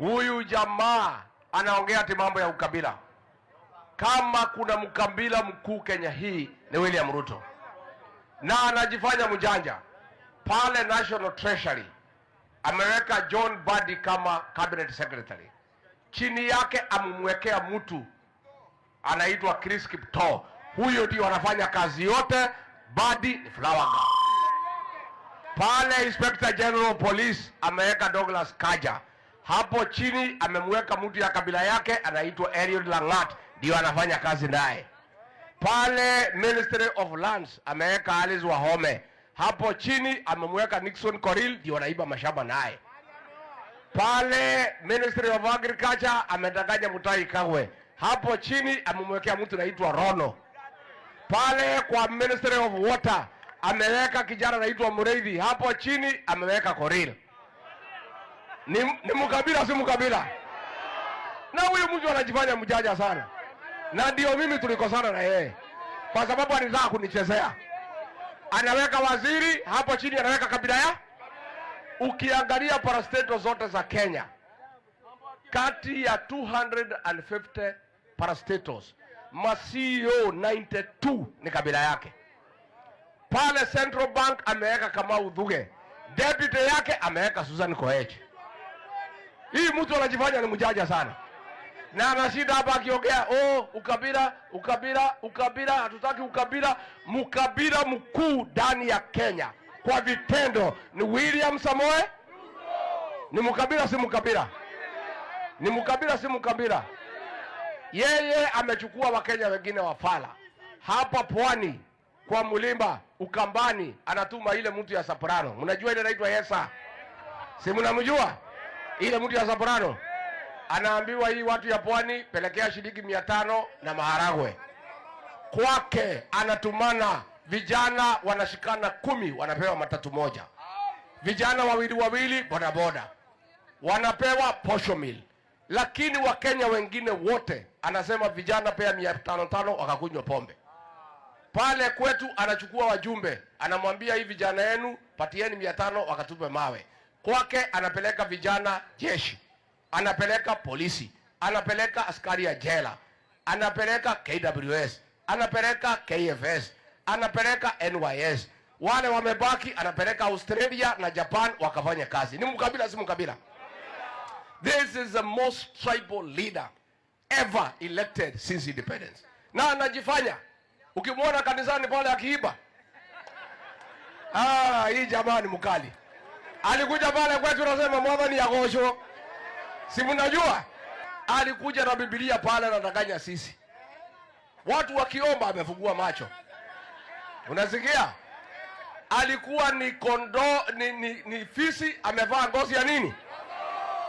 Huyu jamaa anaongea ati mambo ya ukabila. Kama kuna mkabila mkuu Kenya hii ni William Ruto, na anajifanya mjanja. Pale National Treasury ameweka John Badi kama cabinet secretary, chini yake amemwekea mtu anaitwa Chris Kiptoo. Huyo ndio anafanya kazi yote. Badi ni flower girl. Pale Inspector General Police ameweka Douglas Kaja, hapo chini amemweka mtu ya kabila yake anaitwa Eliud Langat, ndio anafanya kazi naye. Pale Ministry of Lands ameweka Alice Wahome, hapo chini amemweka Nixon Koril, ndio anaiba mashamba naye. Pale Ministry of Agriculture amedanganya Mutahi Kagwe, hapo chini amemwekea mtu anaitwa Rono. Pale kwa Ministry of Water ameweka kijana anaitwa Mureithi, hapo chini ameweka Koril. Ni mkabila si mkabila? Na huyu mtu anajifanya mjanja sana, na ndio mimi tulikosana na yeye kwa sababu alitaka kunichezea. Anaweka waziri hapo chini, anaweka kabila ya. Ukiangalia parastato zote za Kenya, kati ya 250 parastatos, CEO 92 ni kabila yake. Pale Central Bank ameweka Kamau Thuge, deputy yake ameweka Susan Koech. Hii mtu anajifanya ni mjanja sana, na anashinda hapa akiongea ukabila, hatutaki ukabila. Mkabila mkuu ndani ya Kenya kwa vitendo ni William Samoei. Ni mkabila si mkabila? Ni mkabila si mkabila? Yeye amechukua Wakenya wengine wafala. Hapa pwani kwa Mlimba, Ukambani, anatuma ile mtu ya Soprano. Mnajua ile inaitwa Yesa? Si mnamjua? Ile mtu ya Soprano anaambiwa hii watu ya pwani pelekea shilingi 500 na maharagwe. Kwake anatumana vijana wanashikana 10 wanapewa matatu moja. Vijana wawili bodaboda wanapewa posho meal. Lakini Wakenya wengine wote anasema vijana pea 500 wakakunywa pombe. Pale kwetu anachukua wajumbe, anamwambia hii vijana yenu patieni 500 wakatupe mawe. Kwake anapeleka vijana jeshi, anapeleka polisi, anapeleka askari ya jela, anapeleka KWS, anapeleka KFS, anapeleka NYS. Wale wamebaki anapeleka Australia na Japan wakafanya kazi. Ni mkabila si mkabila? This is the most tribal leader ever elected since independence. Na anajifanya, ukimwona kanisani pale akiiba, hii jamaa ni mkali. Alikuja pale kwetu anasema mwadhani ya gosho. Si mnajua? Alikuja na Biblia pale anadanganya sisi. Watu wakiomba amefungua macho. Unasikia? Alikuwa ni kondoo, ni fisi amevaa ngozi ya nini?